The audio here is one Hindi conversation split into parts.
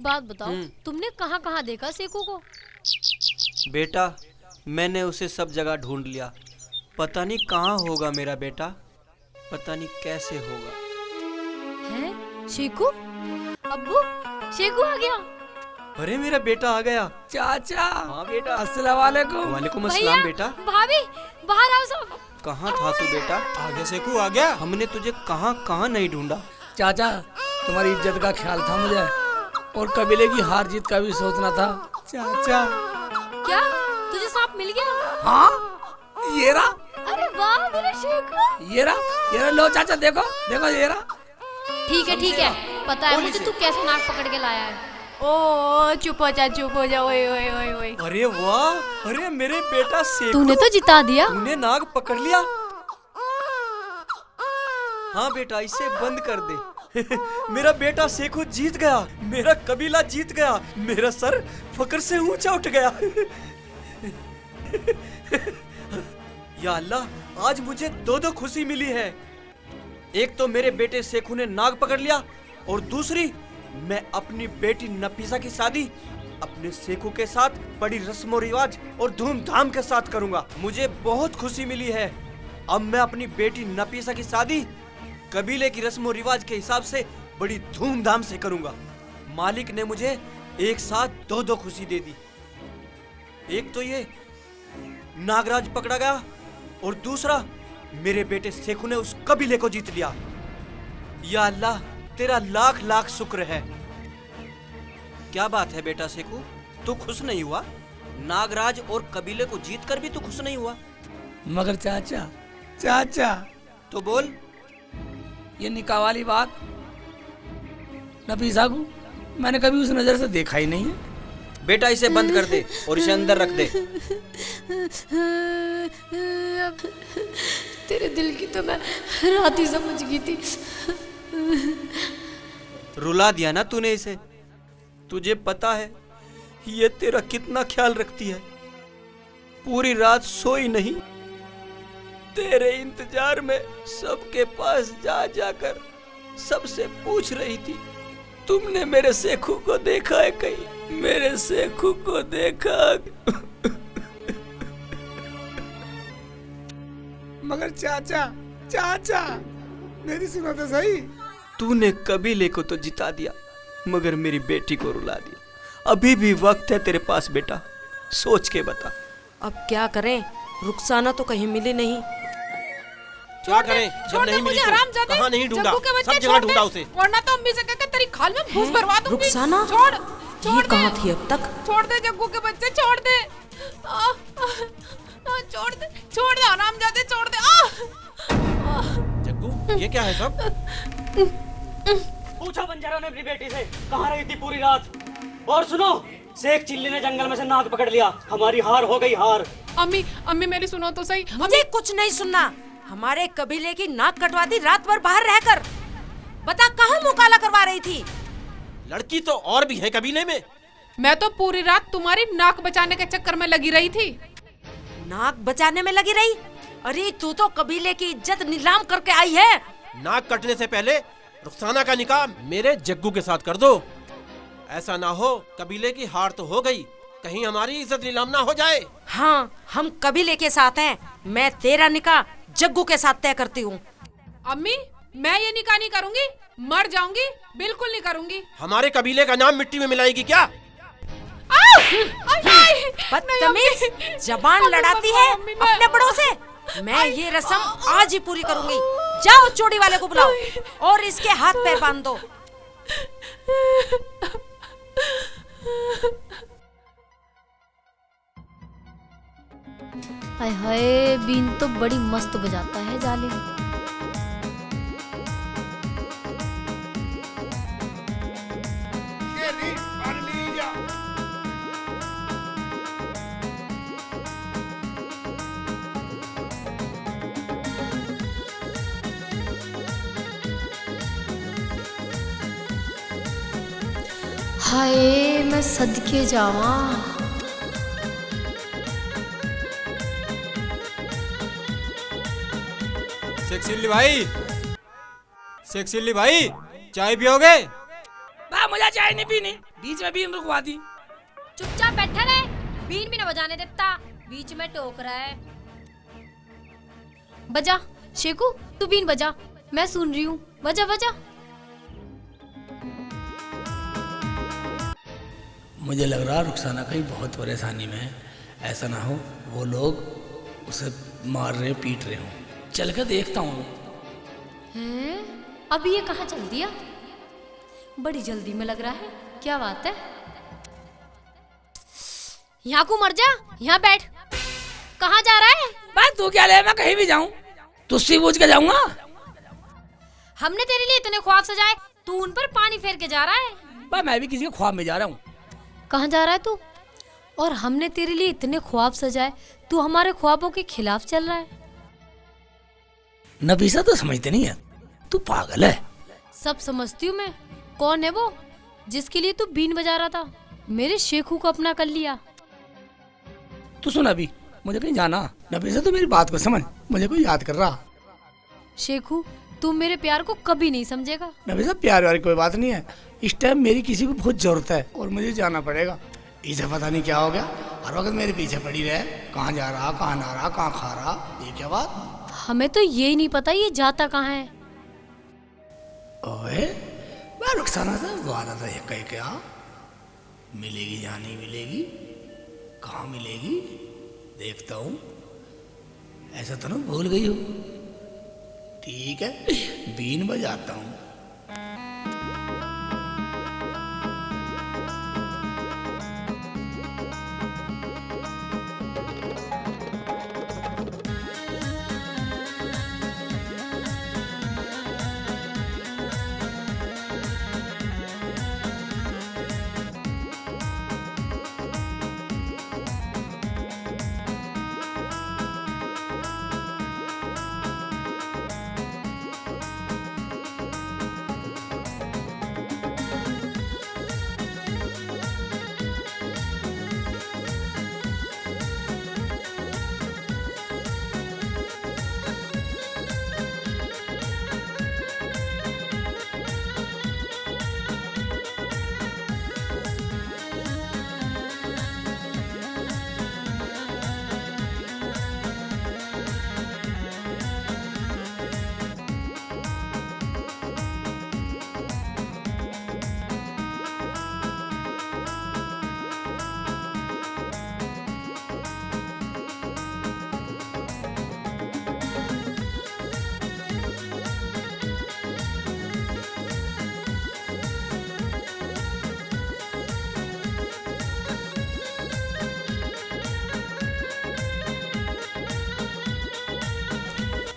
बात बताओ, तुमने कहाँ कहाँ देखा सेकू को? बेटा, मैंने उसे सब जगह ढूंढ लिया। पता नहीं कहाँ होगा मेरा बेटा, पता नहीं कैसे होगा। हैं? शेखू? अब्बू, शेखू आ गया। अरे मेरा बेटा आ गया। चाचा। हाँ बेटा। अस्सलाम वालेकुम। वालेकुम अस्सलाम बेटा। भाभी, बाहर आओ सब। कहाँ था तू बेटा? आ गया सेकू, आ गया। हमने तुझे कहाँ कहाँ नहीं ढूंढा। चाचा, तुम्हारी इज्जत का ख्याल था मुझे, और कबीले की हार जीत का भी सोचना था। चाचा। क्या तुझे सांप मिल गया? हाँ, ये रहा। अरे वाह मेरा शेखू। ये रहा, लो चाचा, देखो देखो, ये रहा। ठीक है, पता है मुझे तू कैसे नाक पकड़ के लाया है। ओ चुप हो जा। ओए ओए ओए ओए। अरे वाह, अरे मेरे बेटा सेकू, तूने तो जिता दिया। तूने नाग पकड़ लिया। हाँ बेटा, इसे बंद कर दे। मेरा बेटा सेकू जीत गया, मेरा कबीला जीत गया, मेरा सर फक्र से ऊंचा उठ गया। या अल्लाह, आज मुझे दो खुशी मिली है। एक तो मेरे बेटे सेकू ने नाग पकड़ लिया, और दूसरी मैं अपनी बेटी नफीसा की शादी अपने सेकू के साथ बड़ी रस्मों रिवाज और धूमधाम के साथ करूंगा। मुझे बहुत खुशी मिली है। अब मैं अपनी बेटी नफीसा की शादी कबीले की रस्मों रिवाज के हिसाब से बड़ी धूमधाम से करूंगा। मालिक ने मुझे एक साथ दो खुशी दे दी। एक तो ये नागराज पकड़ा गया, और दूसरा मेरे बेटे सेकू ने उस कबीले को जीत लिया। या अल्लाह, तेरा लाख लाख शुक्र है। क्या बात है बेटा सेकू, तू खुश नहीं हुआ? नागराज और कबीले को जीत कर भी तू खुश नहीं हुआ? मगर चाचा, तो बोल। ये निकाह वाली बात नफीसा को मैंने कभी उस नजर से देखा ही नहीं है। बेटा, इसे बंद कर दे और इसे अंदर रख दे। तेरे दिल की तो मैं रात ही समझ गई थी। रुला दिया ना तूने इसे। तुझे पता है ये तेरा कितना ख्याल रखती है। पूरी रात सोई नहीं, तेरे इंतजार में सबके पास जा जाकर सबसे पूछ रही थी, तुमने मेरे सेखू को देखा है कहीं? मेरे सेखू को देखा? मगर चाचा, मेरी सुनो तो सही। तूने कबीले को तो जिता दिया, मगर मेरी बेटी को रुला दिया। अभी भी वक्त है तेरे पास बेटा, सोच के बता। अब क्या करें, रुखसाना तो कहीं मिली नहीं। क्या करें जब नहीं मिली तो? कहाँ नहीं ढूंढा, सब जगह ढूंढा उसे। वरना तो अम्मी से कहकर तेरी खाल में भूस भरवा दूंगी। रुखसाना, छोड़ ये कहाँ थी अब तक? छोड़ दे जग्गू के बच्चे, छोड़ दे। छोड़ दे हरामजादे, छोड़ दे। जग्गू, ये क्या है सब? पूछा बंजारों ने अपनी बेटी से कहाँ रही थी पूरी रात। और सुनो, शेख चिल्ली ने जंगल में से नाग पकड़ लिया। हमारी हार हो गई, हार। अम्मी मेरी सुनो तो सही। मुझे कुछ नहीं सुनना। हमारे कबीले की नाक कटवा दी रात भर बाहर रहकर। बता, कहाँ मुकाला करवा रही थी? लड़की तो और भी है कबीले में। मैं तो पूरी रात तुम्हारी नाक बचाने के चक्कर में लगी रही थी। नाक बचाने में लगी रही? अरे तू तो कबीले की इज्जत नीलाम करके आई है। नाक कटने से पहले रुखसाना का निकाह मेरे जग्गू के साथ कर दो। ऐसा ना हो कबीले की हार तो हो गई, कहीं हमारी इज्जत नीलाम ना हो जाए। हाँ, हम कबीले के साथ हैं। मैं तेरा निकाह जग्गू के साथ तय करती हूँ। अम्मी, मैं ये निकाह नहीं करूंगी, मर जाऊंगी, बिल्कुल नहीं करूंगी। हमारे कबीले का नाम मिट्टी में मिलाएगी क्या? बदतमीज, जबान लड़ाती है अपने बड़ों से। मैं ये रस्म आज ही पूरी करूंगी। जाओ चोटी वाले को बुलाओ और इसके हाथ पैर बांध दो। हाय हाय, बीन तो बड़ी मस्त बजाता है जालिम। हाय, मैं सदके जावा। शेख चिल्ली भाई, चाय पियोगे? मुझे चाय नहीं पीनी। बीच में बीन रुकवा दी। चुपचाप बैठा रहे, बीन भी न बजाने देता, बीच में टोक रहा है। बजा शेखू, तू बीन बजा, मैं सुन रही हूँ, बजा बजा। मुझे लग रहा रुखसाना कहीं बहुत परेशानी में है। ऐसा ना हो वो लोग उसे मार रहे पीट रहे हो। चल कर देखता हूँ। हैं? अब ये कहाँ चल दिया? बड़ी जल्दी में लग रहा है, क्या बात है? यहाँ को मर जा, यहाँ बैठ। कहाँ जा रहा है? बस तू क्या ले, मैं कहीं भी जाऊँ तुझसे पूछ के जाऊंगा। हमने तेरे लिए इतने ख्वाब सजाए, तू उन पर पानी फेर के जा रहा है। बस मैं भी किसी के ख्वाब में जा रहा हूँ। कहाँ जा रहा है तू? और हमने तेरे लिए इतने ख्वाब सजाए, तू हमारे ख्वाबों के खिलाफ चल रहा है। नफीसा तो समझते नहीं है, तू पागल है। सब समझती हूँ मैं। कौन है वो जिसके लिए तू बीन बजा रहा था? मेरे शेखू को अपना कर लिया। तू सुन, अभी मुझे कहीं जाना। नफीसा तो मेरी बात को समझ, मुझे कोई याद कर रहा। शेखू, तू मेरे प्यार को कभी नहीं समझेगा। नफीसा प्यार वाली कोई बात नहीं है। इस टाइम मेरी किसी को बहुत जरूरत है और मुझे जाना पड़ेगा। इसे पता नहीं क्या हो गया, हर वक्त मेरे पीछे पड़ी रहे। कहाँ जा रहा, कहाँ ना रहा, कहाँ खा रहा, ये क्या बात? हमें तो यही नहीं पता ये जाता कहाँ है। ओए, मैं रुखसाना से वादा था ये कह क्या मिलेगी या नहीं मिलेगी, कहाँ मिलेगी देखता हूँ। ऐसा तो ना भूल गई हो। ठीक है, बीन बजाता हूँ।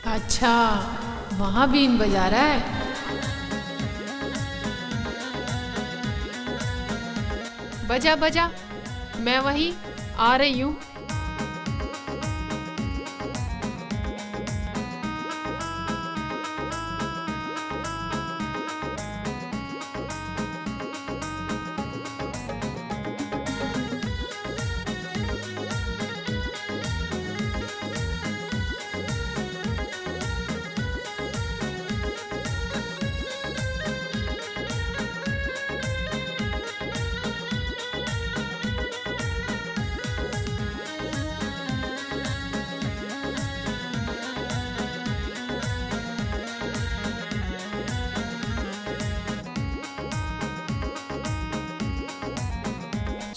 अच्छा, वहाँ बीन बजा रहा है। बजा बजा, मैं वहीं आ रही हूँ।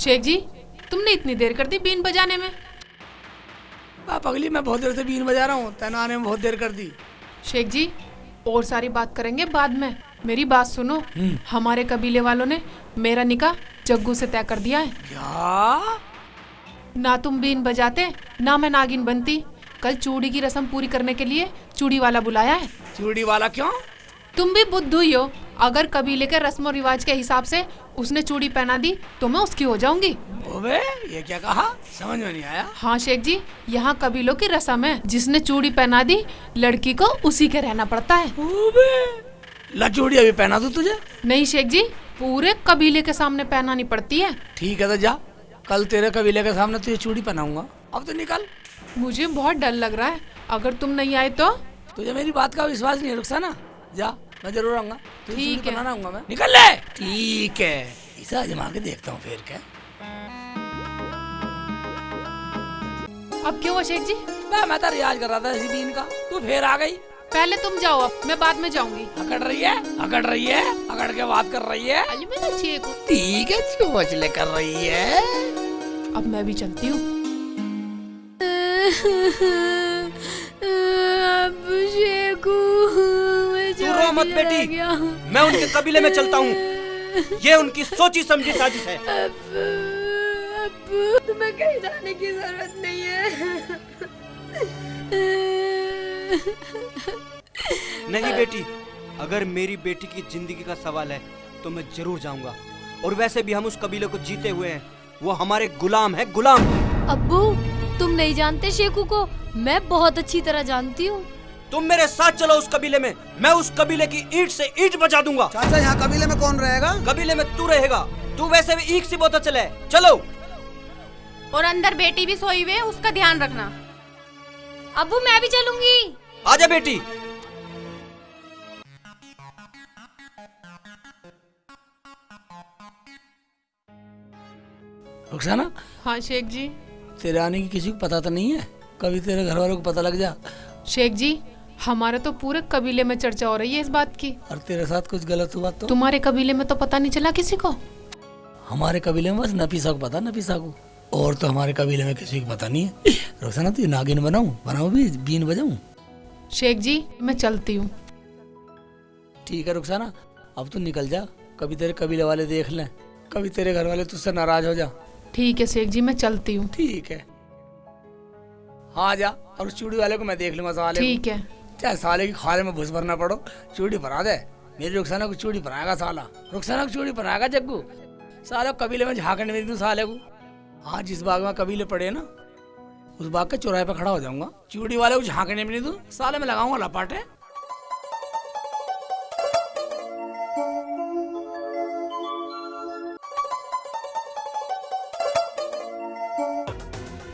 शेख जी, तुमने इतनी देर कर दी बीन बजाने में। पगली, मैं बहुत देर से बीन बजा रहा हूँ, तैना आने में बहुत देर कर दी। शेख जी, और सारी बात करेंगे बाद में, मेरी बात सुनो। हमारे कबीले वालों ने मेरा निकाह जग्गू से तय कर दिया है। क्या? ना तुम बीन बजाते, ना मैं नागिन बनती। कल चूड़ी की रस्म पूरी करने के लिए चूड़ी वाला बुलाया है। चूड़ी वाला क्यों? तुम भी बुद्धू ही हो। अगर कबीले के रस्म और रिवाज के हिसाब से उसने चूड़ी पहना दी तो मैं उसकी हो जाऊंगी। ओबे, ये क्या कहा? समझ में नहीं आया। हाँ शेख जी, यहाँ कबीलों की रस्म है, जिसने चूड़ी पहना दी लड़की को उसी के रहना पड़ता है। ओबे, ला चूड़ी अभी पहना दूं तुझे? नहीं शेख जी, पूरे कबीले के सामने पहनानी पड़ती है। ठीक है तो जा, कल तेरे कबीले के सामने तुझे चूड़ी पहनाऊंगा। अब तो निकल। मुझे बहुत डर लग रहा है, अगर तुम नहीं आए तो। तुझे मेरी बात का विश्वास नहीं है रुखसाना? जा, मैं जरूर आऊंगा। ठीक है, बनाना आऊंगा मैं। निकल ले। ठीक है, इसे आजमा के देखता हूँ फिर क्या। अब क्यों हुआ शेख जी? मैं तो रियाज कर रहा था इसी दिन का, तू फिर आ गई। पहले तुम जाओ, अब मैं बाद में जाऊंगी। अकड़ रही है, अकड़ के बात कर रही है। अली मेरा शेखू। ठीक है, चोचले कर रही है। अब मैं भी चलती हूँ। अब शेखू, तू रो मत बेटी, मैं उनके कबीले में चलता हूँ। ये उनकी सोची समझी साजिश है। अब तुम्हें कहीं जाने की जरूरत नहीं है। नहीं बेटी, अगर मेरी बेटी की जिंदगी का सवाल है तो मैं जरूर जाऊंगा। और वैसे भी हम उस कबीले को जीते हुए हैं, वो हमारे गुलाम है, गुलाम। अब्बू, तुम नहीं जानते शेखू को, मैं बहुत अच्छी तरह जानती हूँ। तुम मेरे साथ चलो उस कबीले में, मैं उस कबीले की ईंट से ईंट बजा दूंगा। चाचा, यहाँ कबीले में कौन रहेगा? कबीले में तू रहेगा, तू वैसे भी ईख सी बहुत अच्छा है। चलो। और अंदर बेटी भी सोई हुई है, उसका ध्यान रखना। अब्बू, मैं भी चलूंगी। आजा बेटी। रुखसाना, हाँ शेख जी। तेरे आने की किसी को पता तो नहीं है? कभी तेरे घर वालों को पता लग जा। शेख जी, हमारे तो पूरे कबीले में चर्चा हो रही है इस बात की। और तेरे साथ कुछ गलत हुआ तो? तुम्हारे कबीले में तो पता नहीं चला किसी को? हमारे कबीले में बस नफीसा को पता, नफीसा को। और तो हमारे कबीले में किसी को पता नहीं है। रुखसाना, तू नागिन बनाऊं भी, बीन बजाऊं? शेख जी, मैं चलती हूँ। ठीक है रुखसाना, अब तू निकल जा, कभी तेरे कबीले वाले देख लें, कभी तेरे घर वाले तुझसे नाराज हो जा। ठीक है शेख जी, मैं चलती हूँ। ठीक है, हाँ जा। और उस चूड़ी वाले को मैं देख लूंगा, साले ठीक है। चाहे साले की खाले में घुस भरना पड़ो, चूड़ी भरा दे। मेरी रुखसाना को चूड़ी बनाएगा साला, रुखसाना को चूड़ी बनाएगा जग्गू। साले कबीले में झांकने में दूं साले को। हाँ, जिस बाग में कबीले पड़े ना, उस बाग के चौराहे पे खड़ा हो जाऊंगा, चूड़ी वाले को झांकने में नहीं दूं, साले में लगाऊंगा लपाटे।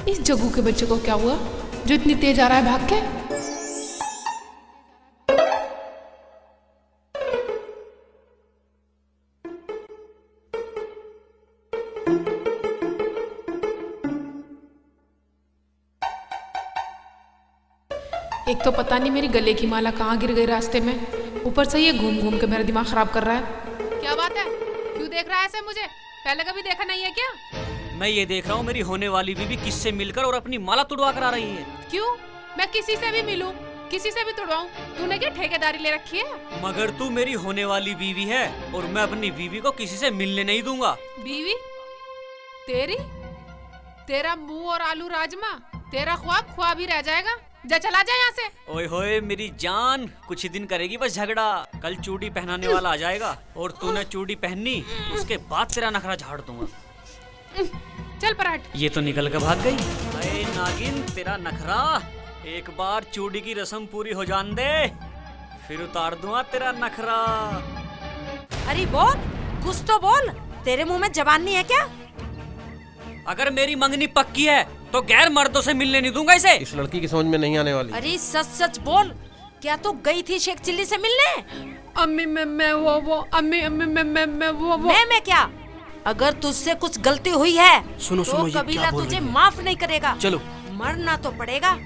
इस जग्गू के बच्चे को क्या हुआ जो इतनी तेज आ रहा है भाग के? एक तो पता नहीं मेरी गले की माला कहाँ गिर गई रास्ते में, ऊपर से ये घूम घूम के मेरा दिमाग खराब कर रहा है। क्या बात है, क्यों देख रहा है ऐसे मुझे? पहले कभी देखा नहीं है क्या? मैं ये देख रहा हूँ मेरी होने वाली बीवी किससे मिलकर और अपनी माला तुड़वा कर आ रही है। क्यों? मैं किसी से भी मिलूं, किसी से भी तुड़वाऊं, तूने क्या ठेकेदारी ले रखी है? मगर तू मेरी होने वाली बीवी है और मैं अपनी बीवी को किसी से मिलने नहीं दूंगा। बीवी तेरी? तेरा मुंह और आलू राजमा, तेरा ख्वाब ख्वाब ही रह जाएगा। जा, चला जा यहाँ से। ओए होए मेरी जान, कुछ ही दिन करेगी बस झगड़ा, कल चूड़ी पहनाने वाला आ जाएगा और तूने चूड़ी पहनी उसके बाद तेरा नखरा झाड़ दूंगा। चल पराठ। ये तो निकल कर भाग गई। अरे नागिन, तेरा नखरा, एक बार चूड़ी की रस्म पूरी हो जान दे, फिर उतार दूंगा तेरा नखरा। अरे बोल, कुछ तो बोल, तेरे मुंह में जबान नहीं है क्या? अगर मेरी मंगनी पक्की है तो गैर मर्दों से मिलने नहीं दूंगा इसे। इस लड़की की समझ में नहीं आने वाली। अरे सच सच बोल, क्या तू गई थी शेख चिल्ली से मिलने? अम्मी मैं वो अम्मी मैं वो मैं क्या? अगर तुझसे कुछ गलती हुई है सुनो, तो सुनो, ये कबीला क्या बोल तुझे रही है? माफ नहीं करेगा। चलो। मरना तो पड़ेगा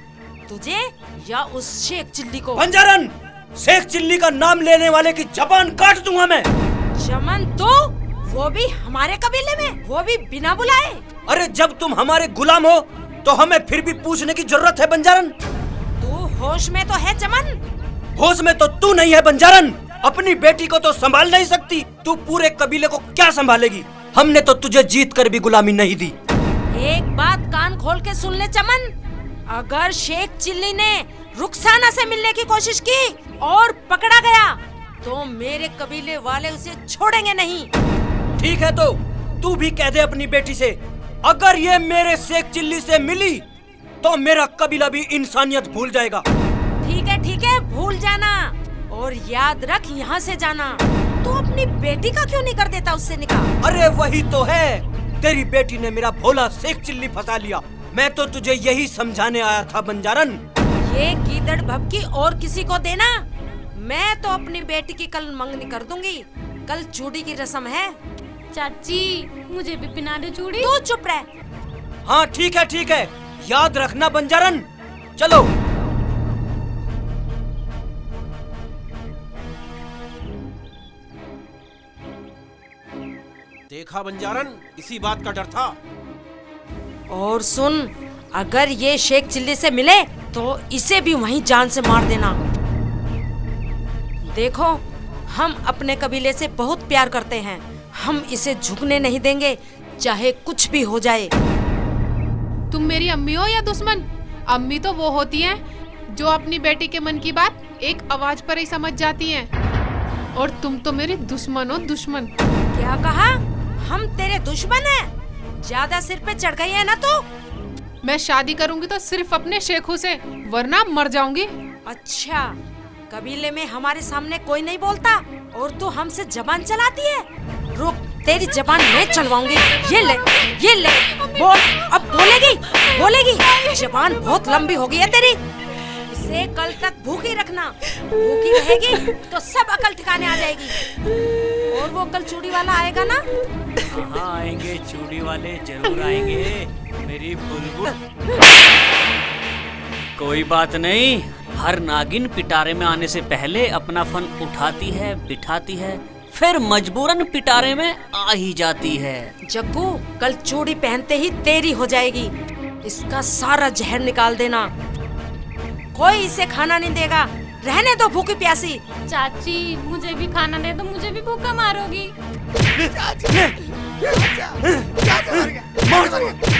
तुझे या उस शेख चिल्ली को। बंजारन, शेख चिल्ली का नाम लेने वाले की जबान काट दूंगा मैं। चमन, तो वो भी हमारे कबीले में, वो भी बिना बुलाए। अरे जब तुम हमारे गुलाम हो तो हमें फिर भी पूछने की जरूरत है बंजारन। तू होश में तो है चमन? होश में तो तू नहीं है बंजारन, अपनी बेटी को तो संभाल नहीं सकती, तू पूरे कबीले को क्या संभालेगी? हमने तो तुझे जीत कर भी गुलामी नहीं दी। एक बात कान खोल के सुन ले चमन, अगर शेख चिल्ली ने रुखसाना से मिलने की कोशिश की और पकड़ा गया तो मेरे कबीले वाले उसे छोड़ेंगे नहीं। ठीक है, तो तू भी कह दे अपनी बेटी से, अगर ये मेरे शेख चिल्ली से मिली तो मेरा कबीला भी इंसानियत भूल जाएगा। ठीक है, भूल जाना और याद रख यहाँ से जाना। तू अपनी बेटी का क्यों नहीं कर देता उससे निकाह? अरे वही तो है, तेरी बेटी ने मेरा भोला शेख चिल्ली फंसा लिया। मैं तो तुझे यही समझाने आया था बंजारन। ये गीदड़ भभकी और किसी को देना, मैं तो अपनी बेटी की कल मंगनी कर दूंगी। कल चूड़ी की रस्म है, चाची मुझे भी पहना दे चूड़ी। तू चुप रह। हाँ ठीक है, याद रखना बंजारन। चलो। देखा बंजारन, इसी बात का डर था। और सुन, अगर ये शेख चिल्ली से मिले तो इसे भी वहीं जान से मार देना। देखो, हम अपने कबीले से बहुत प्यार करते हैं, हम इसे झुकने नहीं देंगे, चाहे कुछ भी हो जाए। तुम मेरी अम्मी हो या दुश्मन? अम्मी तो वो होती हैं जो अपनी बेटी के मन की बात एक आवाज पर ही समझ जाती हैं, और तुम तो मेरी दुश्मन हो, दुश्मन। क्या कहा? हम तेरे दुश्मन हैं? ज्यादा सिर पे चढ़ गई है ना तू? मैं शादी करूंगी तो सिर्फ अपने शेखू से, वरना मर जाऊंगी। अच्छा, कबीले में हमारे सामने कोई नहीं बोलता और तू हमसे जबान चलाती है? रुक, तेरी जबान मैं चलवाऊंगी। ये ले, बोल। अब बोलेगी। जबान बहुत लंबी हो गई है तेरी। इसे कल तक भूखी रखना। भूखी रहेगी तो सब अकल ठिकाने आ जाएगी। और वो कल चूड़ी वाला आएगा ना? हाँ आएंगे, चूड़ी वाले जरूर आएंगे मेरी बुलबुल। कोई बात नहीं, हर नागिन पिटारे में आने से पहले अपना फन उठाती है, बिठाती है, फिर मजबूरन पिटारे में आ ही जाती है। जग्गू, कल चूड़ी पहनते ही तेरी हो जाएगी। इसका सारा जहर निकाल देना। कोई इसे खाना नहीं देगा, रहने दो भूखी प्यासी। चाची मुझे भी खाना दे दो, मुझे भी भूखा मारोगी।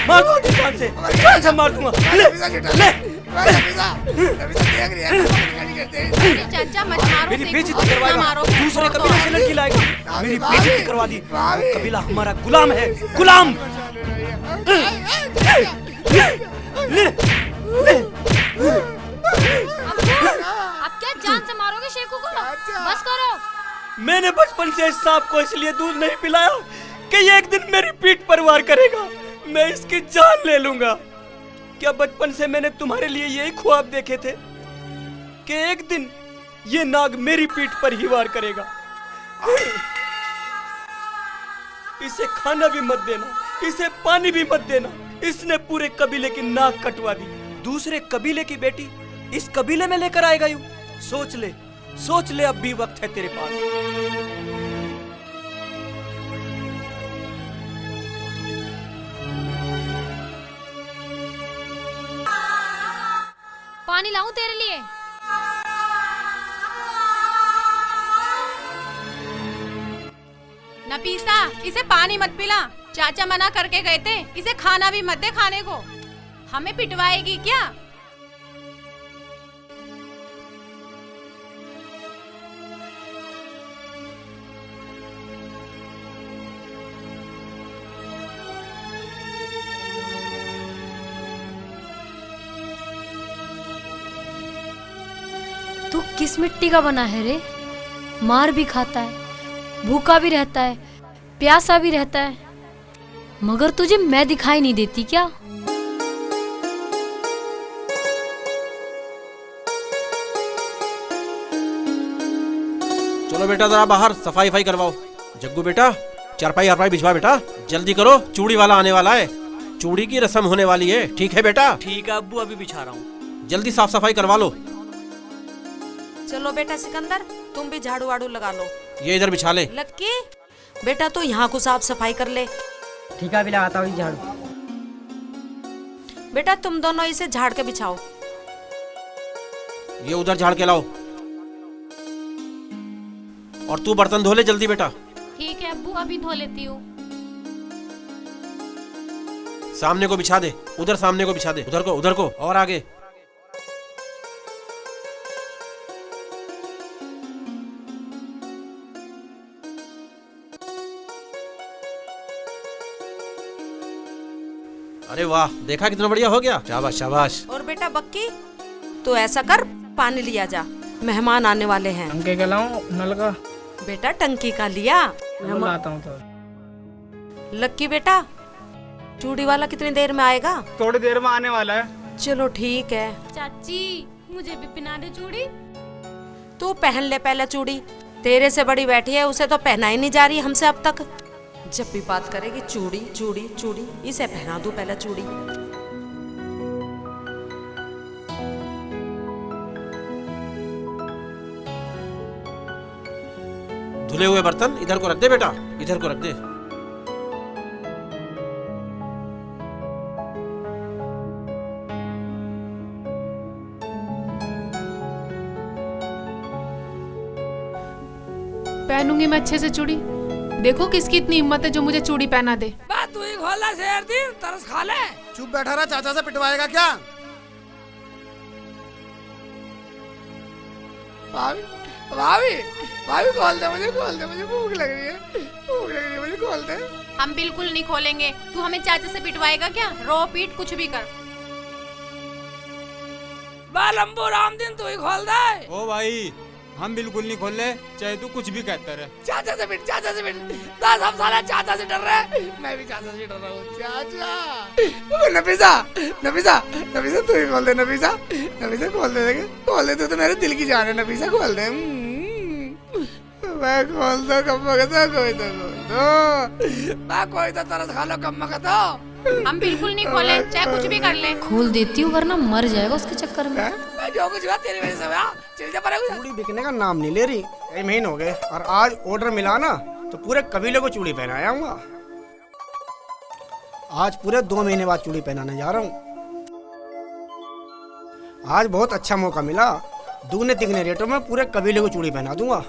मार दो जान से मार दूंगा। चाचा मत मारो, मेरी बेइज्जती करवाएगा, दूसरे कबीले से लड़की लाएगा, मेरी बेइज्जती करवा दी। वो कबीला हमारा गुलाम है, गुलाम। अब क्या जान से मारोगे शेखू को? बस करो। मैंने बचपन से इस सांप को इसलिए दूध नहीं पिलाया कि ये एक दिन मेरी पीठ पर वार करेगा, मैं इसकी जान ले लूंगा। क्या बचपन से मैंने तुम्हारे लिए यही ख्वाब देखे थे कि एक दिन ये नाग मेरी पीठ पर ही वार करेगा? इसे खाना भी मत देना, इसे पानी भी मत देना। इसने पूरे कबीले की नाक कटवा दी। दूसरे कबीले की बेटी इस कबीले में लेकर आएगा यूं? सोच ले, अब भी वक्त है तेरे पास। पानी लाऊं तेरे लिए? नफीसा, इसे पानी मत पिला। चाचा मना करके गए थे, इसे खाना भी मत दे खाने को। हमें पिटवाएगी क्या? तू किस मिट्टी का बना है रे? मार भी खाता है, भूखा भी रहता है, प्यासा भी रहता है, मगर तुझे मैं दिखाई नहीं देती क्या? चलो बेटा, जरा बाहर सफाई करवाओ। जग्गू बेटा, चारपाई बिछवा बेटा, जल्दी करो, चूड़ी वाला आने वाला है, चूड़ी की रस्म होने वाली है। ठीक है बेटा? ठीक है अब्बू, अभी बिछा रहा हूँ। जल्दी साफ सफाई करवा लो। चलो बेटा सिकंदर, तुम भी झाड़ू वाड़ू लगा लो। ये इधर बिछा ले। लक्की बेटा, तो यहाँ को साफ सफाई कर ले। ठीक है, अभी लगाता हूँ झाड़ू। बेटा तुम दोनों इसे झाड़ के बिछाओ। ये उधर झाड़ के लाओ, और तू बर्तन धो ले जल्दी बेटा। ठीक है अब्बू, अभी धो लेती हूँ। सामने को बिछा दे, उधर सामने को बिछा दे, उधर को और आगे। अरे वाह, देखा कितना बढ़िया हो गया। शाबाश शाबाश। और बेटा बक्की, तो ऐसा कर, पानी लिया जा, मेहमान आने वाले हैं। टंकी का लाऊं नल का? बेटा टंकी का लिया। मैं लाता हूँ तो। लक्की बेटा, चूड़ी वाला कितनी देर में आएगा? थोड़ी देर में आने वाला है। चलो ठीक है। चाची मुझे भी पहना दे चूड़ी। तू पहन ले पहले चूड़ी, तेरे से बड़ी बैठी है, उसे तो पहना ही नहीं जा रही हमसे अब तक। जब भी बात करेगी चूड़ी चूड़ी चूड़ी, इसे पहना दूं पहले चूड़ी। धुले हुए बर्तन इधर को रख दे बेटा, इधर को रख दे। पहनूंगी मैं अच्छे से चूड़ी। देखो किसकी इतनी हिम्मत है जो मुझे चूड़ी पहना दे। बात तू ही खोला शेर दिन तरस खा ले। चुप बैठा रहा, चाचा से पिटवाएगा क्या? भाभी भाभी भाभी खोल दे मुझे, खोल दे मुझे, भूख लग रही है, भूख लग रही है मुझे, खोल दे। हम बिल्कुल नहीं खोलेंगे। तू हमें चाचा से पिटवाएगा क्या? रो पीट कुछ भी कर। लंबू राम दिन तू ही खोल दे। ओ भाई हम बिल्कुल नहीं खोल रहे, चाहे तू कुछ भी कहता रहे। चाचा से पिट, चाचा से पिट। 10 हम साला चाचा से डर रहे, मैं भी चाचा से डर रहा हूँ। चाचा नफीसा नफीसा नफीसा तू ही खोल दे। नफीसा नफीसा खोल दे, खोल दे। तू तो मेरे दिल की जान है। नफीसा खोल दे। मैं खोल दो कम्मा का तो, कोई तो खोल दो। मैं कोई तो तरस खा लो कम्मा का तो। हम बिल्कुल नहीं खोले, चाहे कुछ भी कर ले। खोल देती हूँ वरना मर जाएगा उसके चक्कर में। मैं जो कुछ हुआ तेरी वजह से हुआ। चल जा परे। चूड़ी बिकने का नाम नहीं ले रही, कई महीने हो गए, और आज ऑर्डर मिला ना तो पूरे कबीले को चूड़ी पहनाया हूँ। आज पूरे 2 महीने बाद चूड़ी पहनाने जा रहा हूँ। आज बहुत अच्छा मौका मिला, दूगने तिगने रेटों में पूरे कबीले को चूड़ी पहना दूंगा।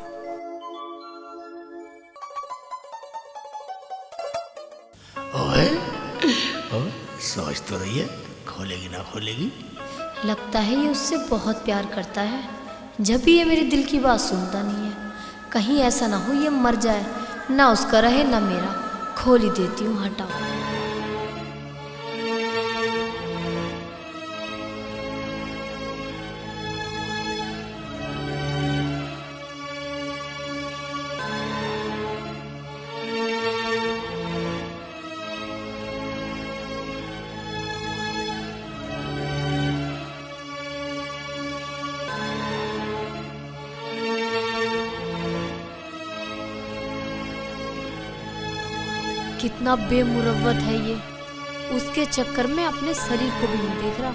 ओए सोच तो रही है, खोलेगी ना खोलेगी। लगता है ये उससे बहुत प्यार करता है, जब भी ये मेरे दिल की बात सुनता नहीं है। कहीं ऐसा ना हो ये मर जाए, ना उसका रहे ना मेरा। खोल ही देती हूँ, हटाओ। कितना बेमुरव्वत है ये, उसके चक्कर में अपने शरीर को भी नहीं देख रहा।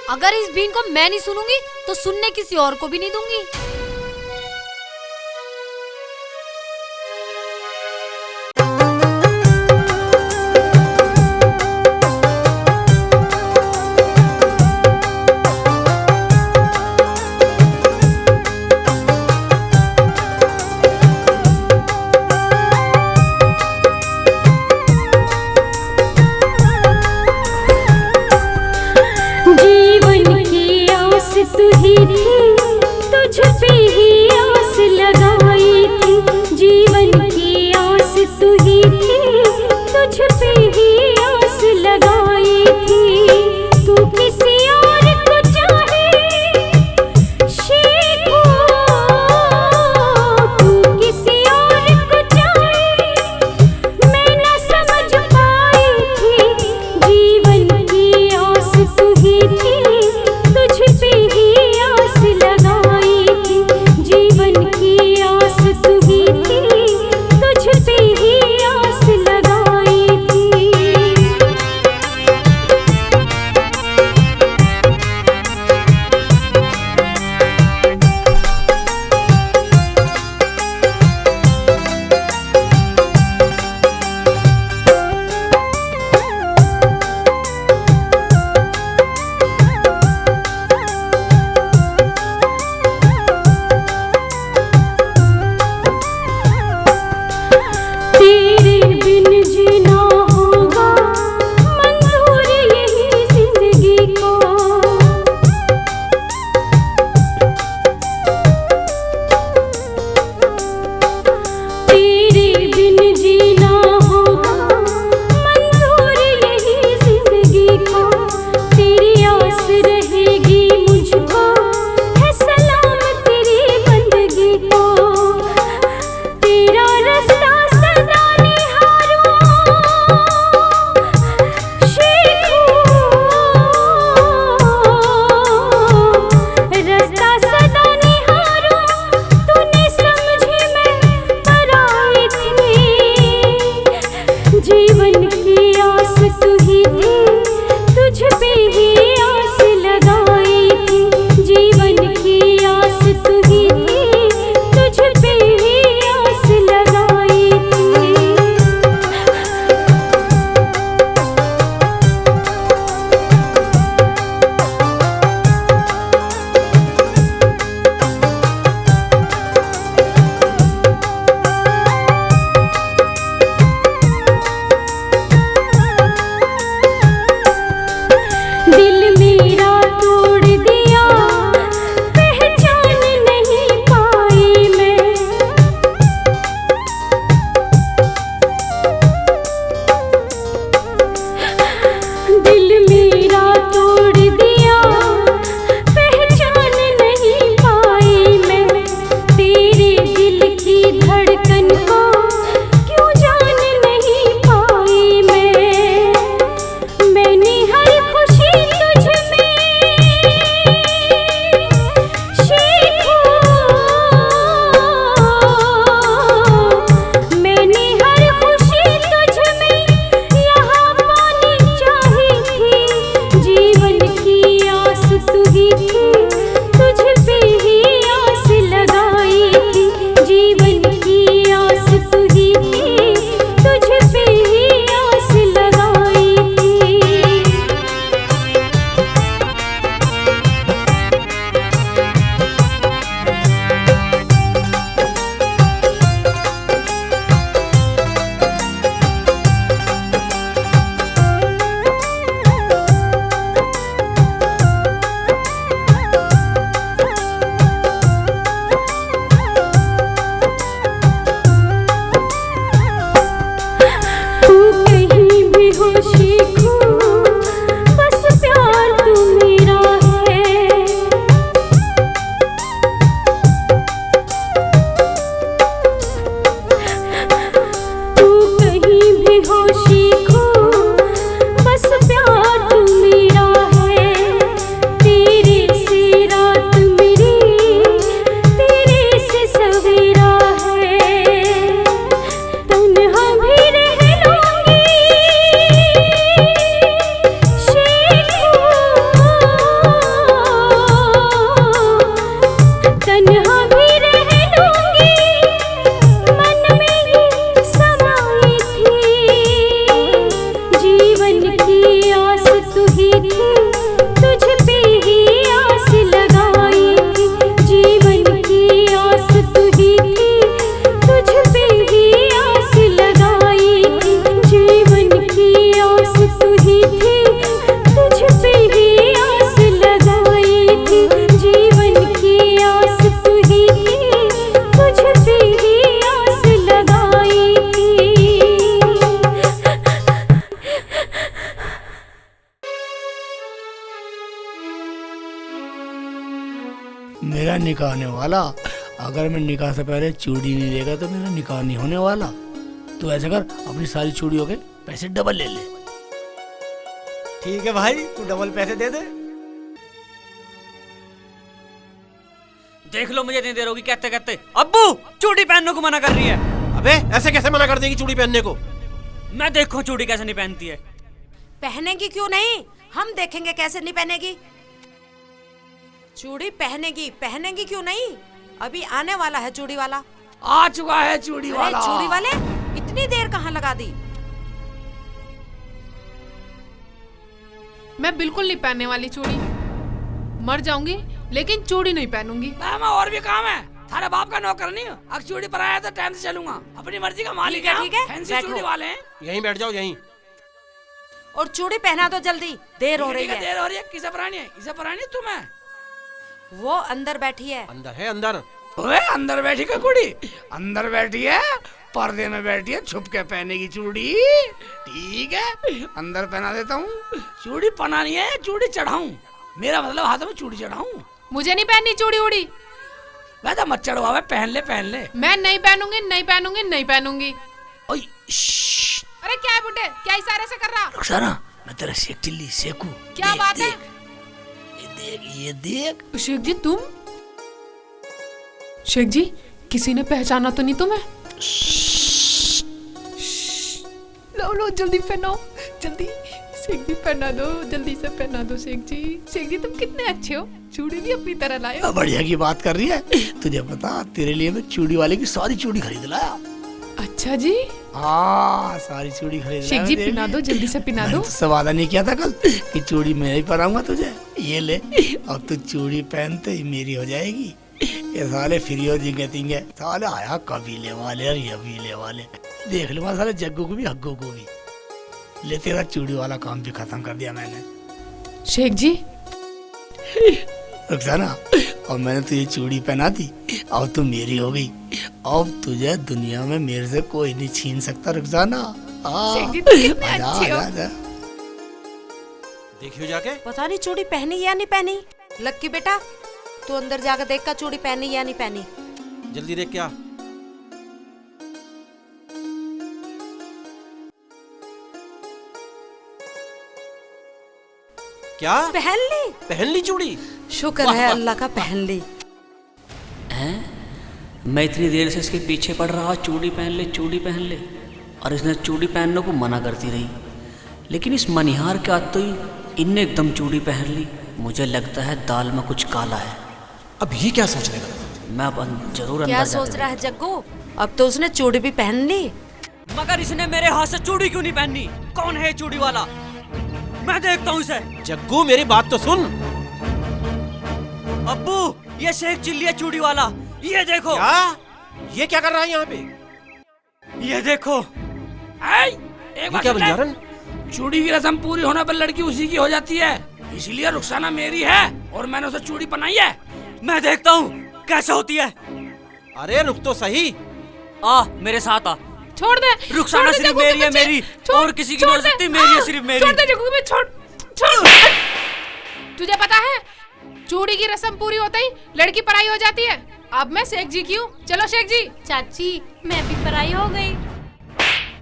अगर इस बीन को मैं नहीं सुनूंगी तो सुनने किसी और को भी नहीं दूंगी। तू ही थी, तुझ पे निकाह होने वाला। अगर मैं निकाह से पहले चूड़ी नहीं लेगा तो मेरा निकाह नहीं होने वाला। तो ऐसा कर, अपनी सारी चूड़ियों के पैसे डबल ले ले। ठीक है भाई, तू डबल पैसे दे दे। देख लो मुझे नहीं दे रहोगी कहते कहते। अब्बू चूड़ी पहनने को मना कर रही है। अबे ऐसे कैसे मना कर देगी चूड़ी पहनने को? मैं देखो चूड़ी कैसे नहीं पहनती है। पहनेगी क्यों नहीं, हम देखेंगे कैसे नहीं पहनेगी। चूड़ी पहनेगी, पहनेगी क्यों नहीं, अभी आने वाला है चूड़ी वाला। आ चुका है चूड़ी वाला। चूड़ी वाले इतनी देर कहाँ लगा दी। मैं बिल्कुल नहीं पहनने वाली चूड़ी। मर जाऊंगी लेकिन चूड़ी नहीं पहनूंगी। मैं और भी काम है, थारे बाप का नौकर नहीं हूँ। अगर चूड़ी पर आया तो टाइम से चलूंगा। अपनी मर्जी का मालिक है। ठीक है, फैंसी चूड़ी वाले हैं। यहीं बैठ जाओ यहीं। और चूड़ी पहना दो जल्दी, देर हो रही है। देर हो रही है। किसे परानी है? इसे परानी है तुम्हें? वो अंदर बैठी है। अंदर है अंदर। ओए अंदर बैठी का कुड़ी, अंदर बैठी है, पर्दे में बैठी है, छुप के पहनेगी चूड़ी। ठीक है, अंदर पहना देता हूँ। चूड़ी पहनानी है, चूड़ी चढ़ाऊं। मेरा मतलब हाथों में चूड़ी चढ़ाऊं। मुझे नहीं पहननी चूड़ी उड़ी। वैसे मत चढ़वावे, पहन ले पहन ले। मैं नहीं पहनूंगी, नहीं पहनूंगी, नहीं पहनूंगी। ओए श्श्श। अरे क्या है बुड्ढे, क्या इशारे से कर रहा? रुखसाना, मैं तेरा शेख चिल्ली शेखू। क्या बात है? ये देख। शेख जी तुम? शेख जी किसी ने पहचाना तो नहीं तुम्हें? लो लो जल्दी पहनाओ, जल्दी। शेख जी पहना दो, जल्दी से पहना दो शेख जी। शेख जी तुम कितने अच्छे हो, चूड़ी भी अपनी तरह लाए हो। बढ़िया की बात कर रही है। तुझे पता, तेरे लिए मैं चूड़ी वाले की सारी चूड़ी खरीद लाया। अच्छा जी। हाँ, सारी चूड़ी खरीद शेख जी पिना दो, जल्दी से पिना दो। तो वादा नहीं किया था कल कि चूड़ी मैं ही पहनाऊंगा तुझे। ये ले, अब तू चूड़ी पहनते ही मेरी हो जाएगी। ये साले फ्री हो जिंगे साले आया कबीले वाले और यबीले वाले। देख लो साले जग्गू को भी हग्गू को भी। ले, तेरा चूड़ी वाला काम भी खत्म कर दिया मैंने। शेख जी रुखसाना, और मैंने तुझे चूड़ी पहना दी, अब तू मेरी हो गई। अब तुझे दुनिया में मेरे से कोई नहीं छीन सकता रुखसाना। शेख जी तुम कितने अच्छे हो। देखियो जाके। पता नहीं चूड़ी पहनी या नहीं पहनी। लक्की बेटा तू अंदर जाकर देख का चूड़ी पहनी या नहीं पहनी। जल्दी देख क्या। क्या पहन ली? पहन ली चूड़ी? शुक्र है अल्लाह का, पहन ली। मैं इतनी देर से इसके पीछे पड़ रहा, चूड़ी पहन ले चूड़ी पहन ले, और इसने चूड़ी पहनने को मना करती रही। लेकिन इस मनिहार के आते ही इनने एकदम चूड़ी पहन ली। मुझे लगता है दाल में कुछ काला है। अब ये क्या सोचने लगा? मैं अब जरूर क्या अंदर सोच रहा है जग्गू? अब तो उसने चूड़ी भी पहन ली। मगर इसने मेरे हाथ से चूड़ी क्यों नहीं पहनी? कौन है चूड़ी वाला? मैं देखता हूँ इसे। जग्गू मेरी बात तो सुन। अब्बू ये शेख चिल्ली है चूड़ी वाला, ये देखो। क्या? ये क्या कर रहा है यहाँ पे? ये देखो। एक बात क्या बंजारन? चूड़ी की रस्म पूरी होने पर लड़की उसी की हो जाती है, इसलिए रुखसाना मेरी है और मैंने उसे चूड़ी पहनाई है। मैं देखता हूँ कैसे होती है। अरे रुक तो सही। आ मेरे साथ आ। छोड़ दे। रुखसाना सिर्फ मेरी है, मेरी और किसी की नहीं हो सकती। मेरी है सिर्फ मेरी। छोड़ दे जग्गू, मैं छोड़। तुझे पता है चूड़ी की रस्म पूरी होते ही लड़की पराई हो जाती है। अब मैं शेख जी की हूँ। चलो शेख जी। चाची मैं भी पराई हो गई।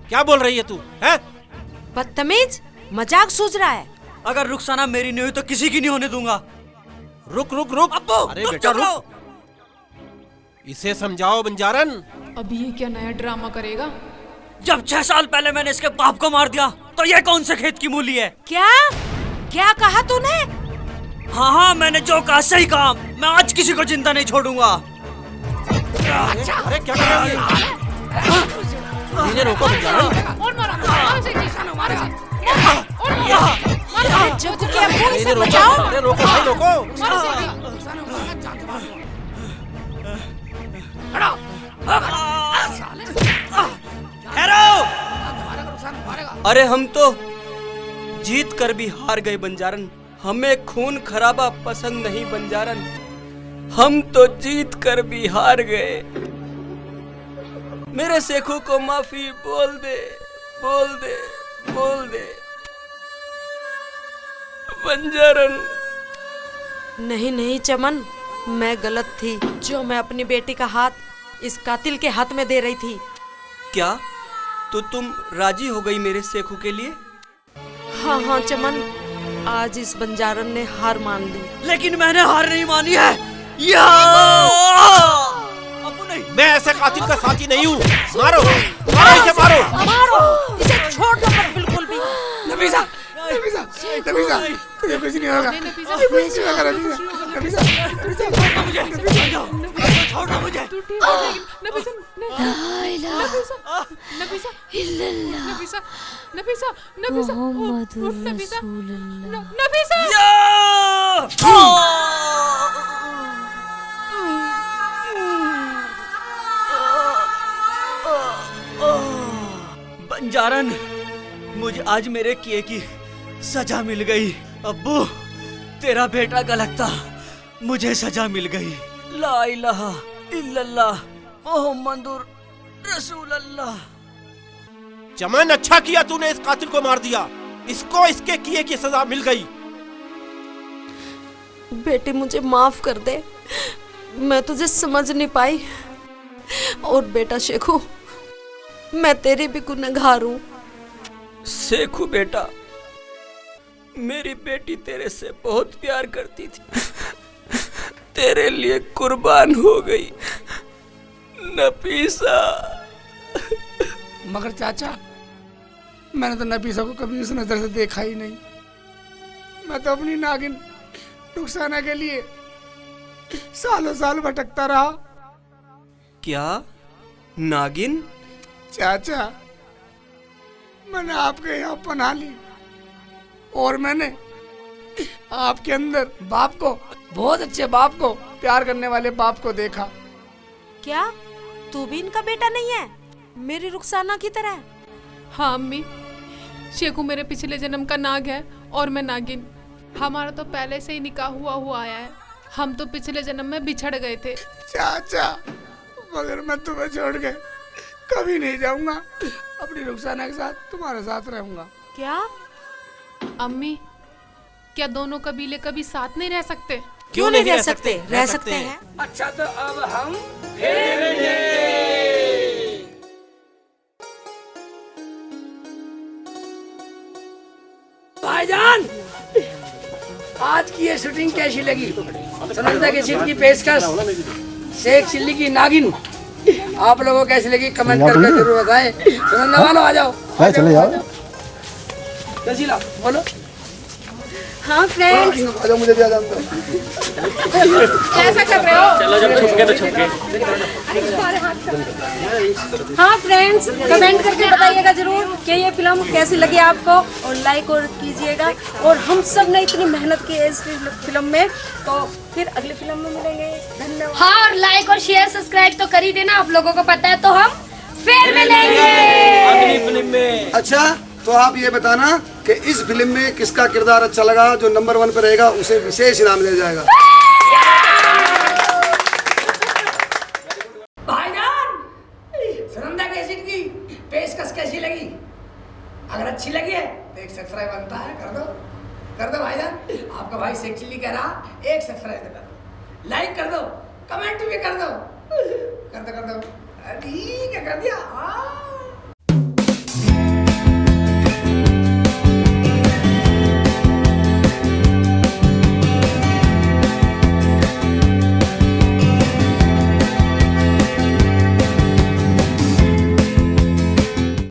क्या बोल रही है तू? हैं? बदतमीज, मजाक सूझ रहा है। अगर रुखसाना मेरी नहीं हुई तो किसी की नहीं होने दूंगा। रुक रुक रुक। अब्बू अरे बेटा रुक, इसे समझाओ बंजारन। अभी ये क्या नया ड्रामा करेगा? जब 6 साल पहले मैंने इसके बाप को मार दिया तो ये कौन से खेत की मूली है? क्या क्या कहा तूने? हाँ हाँ मैंने जो कहा सही कहा। मैं आज किसी को जिंदा नहीं छोड़ूंगा। अरे क्या कर रहा है? मुझे रोको बंजारन। और मारो शेख जी, मारो और मारो। जग्गू के अब्बू इसे से रोको। बचाओ। अरे रोको भाई रोको। मारो शेख जी। अरे हम तो जीत कर भी हार गए बंजारन। हमें खून खराबा पसंद नहीं बंजारन। हम तो जीत कर भी हार गए। मेरे शेखू को माफी बोल दे, बोल दे, बोल दे बंजारन। नहीं नहीं चमन, मैं गलत थी जो मैं अपनी बेटी का हाथ इस कातिल के हाथ में दे रही थी। क्या तो तुम राजी हो गई मेरे सेखू के लिए? हाँ हाँ चमन, आज इस बंजारन ने हार मान ली। लेकिन मैंने हार नहीं मानी है। अब नहीं, मैं ऐसे कातिल का साथी नहीं हूँ। मारो मारो इसे, मारो मारो इसे, छोड़ दो मत बिल्कुल भी। नफीसा, नफीसा, नफीसा, तुझे कुछ नहीं होगा। नफीसा, कुछ नहीं होगा नफीसा, नफीसा, छोड़ो मुझे। तू ठीक हो जाएगी। नफीसा, नफीसा, नफीसा, नफीसा, नफीसा, नफीसा, मोहम्मदुर नफीसा, रसूलुल्लाह। नफीसा। बंजारन, मुझे आज मेरे किए की सजा मिल गई। अब्बू, तेरा बेटा गलत था, मुझे सजा मिल गई। ला इलाहा इल्लल्लाह मोहम्मदुर रसूलुल्लाह। चमन, अच्छा किया तूने इस कातिल को मार दिया। इसको इसके किए की सजा मिल गई। बेटी मुझे माफ कर दे, मैं तुझे समझ नहीं पाई। और बेटा शेखू, मैं तेरी भी गुनहगार हूँ। सेखू बेटा, मेरी बेटी तेरे से बहुत प्यार करती थी, तेरे लिए कुर्बान हो गई नफीसा। मगर चाचा, मैंने तो नफीसा को कभी उस नजर से देखा ही नहीं। मैं तो अपनी नागिन रुखसाना के लिए सालों साल भटकता रहा। क्या नागिन? चाचा, मैंने आपके यहाँ पनाह ली और मैंने आपके अंदर बाप को, बहुत अच्छे बाप को, प्यार करने वाले बाप को देखा। क्या तू भी इनका बेटा नहीं है, मेरी रुखसाना की तरह? हाँ अम्मी, शेखू मेरे पिछले जन्म का नाग है और मैं नागिन। हमारा तो पहले से ही निकाह हुआ आया है। हम तो पिछले जन्म में बिछड़ गए थे। चाचा, मगर मैं तुम्हें छोड़ के कभी नहीं जाऊंगा। अपनी रुखसाना के साथ तुम्हारे साथ रहूंगा। क्या अम्मी, क्या दोनों कबीले कभी साथ नहीं रह सकते? क्यों नहीं रह सकते? रह सकते हैं। अच्छा, तो अब हम भाईजान, आज की ये शूटिंग कैसी लगी? सुनंदा के सीन की पेशकश, शेख चिल्ली की नागिन, आप लोगों को कैसी लगी कमेंट करके जरूर बताएं। सुनंदा वालों आ जाओ, चले जाओ। कैसी लगा बोलो। हाँ फ्रेंड्स, मुझे भी आ जाओ। कैसा कर रहे हो? चलो जब छुपके तो छुपके। हाँ फ्रेंड्स, कमेंट करके बताइएगा जरूर कि ये फिल्म कैसी लगी आपको, और लाइक और कीजिएगा। और हम सब ने इतनी मेहनत की है इस फिल्म में, तो फिर अगली फिल्म में मिलेंगे। धन्यवाद। हाँ, और लाइक और शेयर सब्सक्राइब तो कर ही देना, आप लोगों को पता है। तो हम फिर मिलेंगे अगली फिल्म में। अच्छा, तो आप ये बताना कि इस फिल्म में किसका किरदार अच्छा लगा। जो नंबर 1 पर रहेगा उसे विशेष इनाम दिया जाएगा। भाईजान, सुनंदा के सीन की पेशकश कैसी लगी? अगर अच्छी लगी है तो एक सब्सक्राइब बनता है, कर दो भाईजान। आपका भाई शेख चिल्ली कह रहा, एक सब्सक्राइब कर दो, लाइक कर दो, कमेंट भी कर दो। ठीक है, कर दिया।